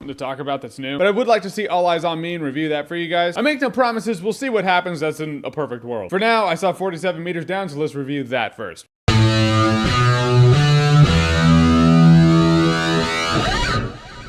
to talk about that's new, but I would like to see All Eyes on Me and review that for you guys. I make no promises, we'll see what happens. That's in a perfect world. For now, I saw 47 meters down, so let's review that first.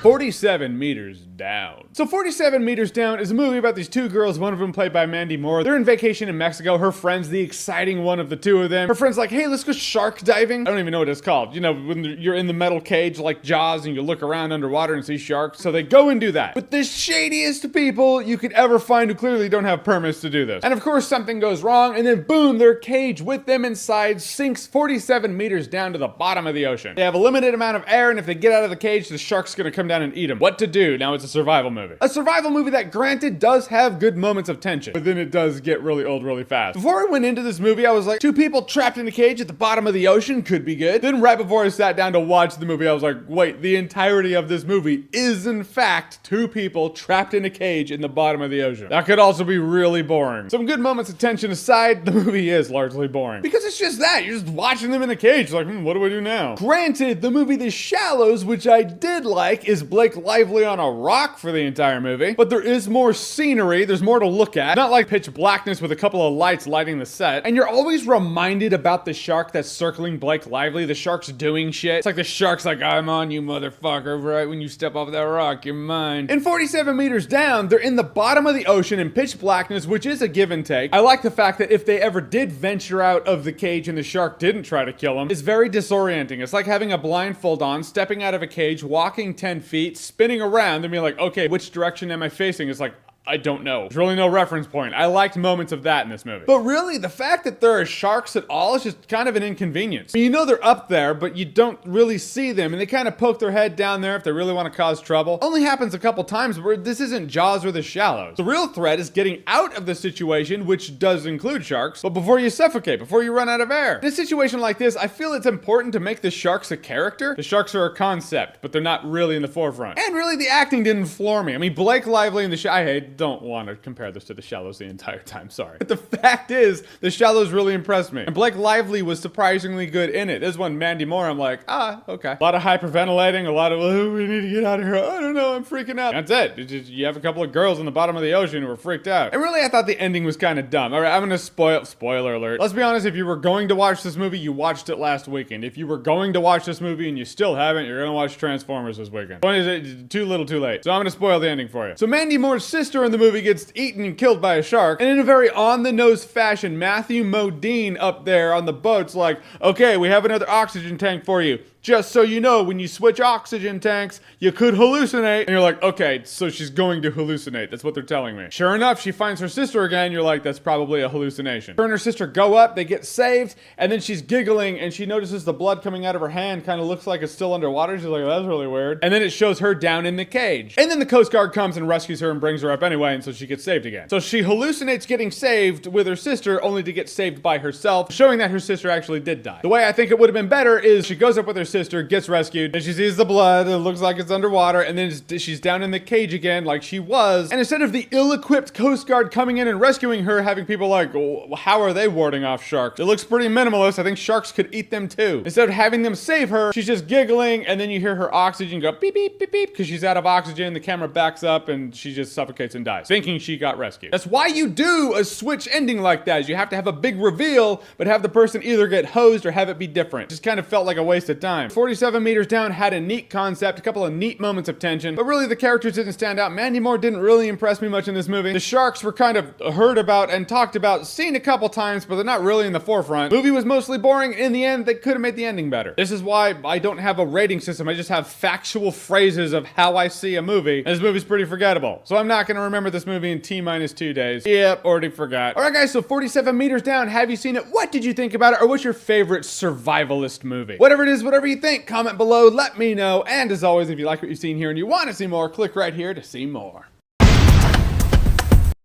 47 meters down. So 47 meters down is a movie about these two girls, one of them played by Mandy Moore. They're in vacation in Mexico. Her friend's the exciting one of the two of them. Her friend's like, hey, let's go shark diving. I don't even know what it's called. You know, when you're in the metal cage like Jaws and you look around underwater and see sharks. So they go and do that. But the shadiest people you could ever find who clearly don't have permits to do this. And of course something goes wrong and then boom, their cage with them inside sinks 47 meters down to the bottom of the ocean. They have a limited amount of air and if they get out of the cage, the shark's gonna come down and eat them. What to do? Now it's a survival movie. A survival movie that granted does have good moments of tension, but then it does get really old really fast. Before I went into this movie, I was like, two people trapped in a cage at the bottom of the ocean could be good. Then right before I sat down to watch the movie, I was like, wait, the entirety of this movie is in fact two people trapped in a cage in the bottom of the ocean. That could also be really boring. Some good moments of tension aside, the movie is largely boring. Because it's just that, you're just watching them in a cage, like, what do we do now? Granted, the movie The Shallows, which I did like, is Blake Lively on a rock for the entire movie, but there is more scenery, there's more to look at, not like pitch blackness with a couple of lights lighting the set, and you're always reminded about the shark that's circling Blake Lively. The shark's doing shit. It's like the shark's like, I'm on you motherfucker, right when you step off that rock, you're mine. In 47 meters down, they're in the bottom of the ocean in pitch blackness, which is a give and take. I like the fact that if they ever did venture out of the cage and the shark didn't try to kill them, it's very disorienting. It's like having a blindfold on, stepping out of a cage, walking 10 feet, spinning around and being like, okay, which direction am I facing? It's like, I don't know. There's really no reference point. I liked moments of that in this movie. But really, the fact that there are sharks at all is just kind of an inconvenience. I mean, you know they're up there, but you don't really see them, and they kind of poke their head down there if they really want to cause trouble. Only happens a couple times where this isn't Jaws or The Shallows. The real threat is getting out of the situation, which does include sharks, but before you suffocate, before you run out of air. In a situation like this, I feel it's important to make the sharks a character. The sharks are a concept, but they're not really in the forefront. And really, the acting didn't floor me. I mean, Blake Lively in I don't want to compare this to The Shallows the entire time, sorry. But the fact is, The Shallows really impressed me. And Blake Lively was surprisingly good in it. This one, Mandy Moore, I'm like, okay. A lot of hyperventilating, a lot of, oh, we need to get out of here. I don't know, I'm freaking out. That's it. It's just, you have a couple of girls in the bottom of the ocean who are freaked out. And really, I thought the ending was kind of dumb. All right, I'm gonna spoiler alert. Let's be honest, if you were going to watch this movie, you watched it last weekend. If you were going to watch this movie and you still haven't, you're gonna watch Transformers this weekend. Point is, it's too little too late. So I'm gonna spoil the ending for you. So Mandy Moore's sister in the movie gets eaten and killed by a shark, and in a very on-the-nose fashion, Matthew Modine up there on the boat's like, okay, we have another oxygen tank for you. Just so you know, when you switch oxygen tanks, you could hallucinate. And you're like, okay, so she's going to hallucinate. That's what they're telling me. Sure enough, she finds her sister again. You're like, that's probably a hallucination. Her and her sister go up, they get saved, and then she's giggling, and she notices the blood coming out of her hand kind of looks like it's still underwater. She's like, oh, that's really weird. And then it shows her down in the cage. And then the Coast Guard comes and rescues her and brings her up anyway, and so she gets saved again. So she hallucinates getting saved with her sister, only to get saved by herself, showing that her sister actually did die. The way I think it would have been better is she goes up with her sister, gets rescued, and she sees the blood, it looks like it's underwater, and then she's down in the cage again like she was, and instead of the ill-equipped Coast Guard coming in and rescuing her, having people like, oh, how are they warding off sharks? It looks pretty minimalist. I think sharks could eat them too. Instead of having them save her, she's just giggling, and then you hear her oxygen go beep, beep, beep, beep, because she's out of oxygen, the camera backs up, and she just suffocates and dies, thinking she got rescued. That's why you do a switch ending like that, is you have to have a big reveal, but have the person either get hosed or have it be different. Just kind of felt like a waste of time. 47 meters down had a neat concept, a couple of neat moments of tension, but really the characters didn't stand out. Mandy Moore didn't really impress me much in this movie. The sharks were kind of heard about and talked about, seen a couple times, but they're not really in the forefront. Movie was mostly boring. In the end, they could have made the ending better. This is why I don't have a rating system. I just have factual phrases of how I see a movie, and this movie's pretty forgettable. So I'm not going to remember this movie in T-2 days. Yep, already forgot. All right, guys, so 47 meters down. Have you seen it? What did you think about it? Or what's your favorite survivalist movie? Whatever it is, whatever you think, comment below, let me know. And as always, if you like what you've seen here and you want to see more, click right here to see more.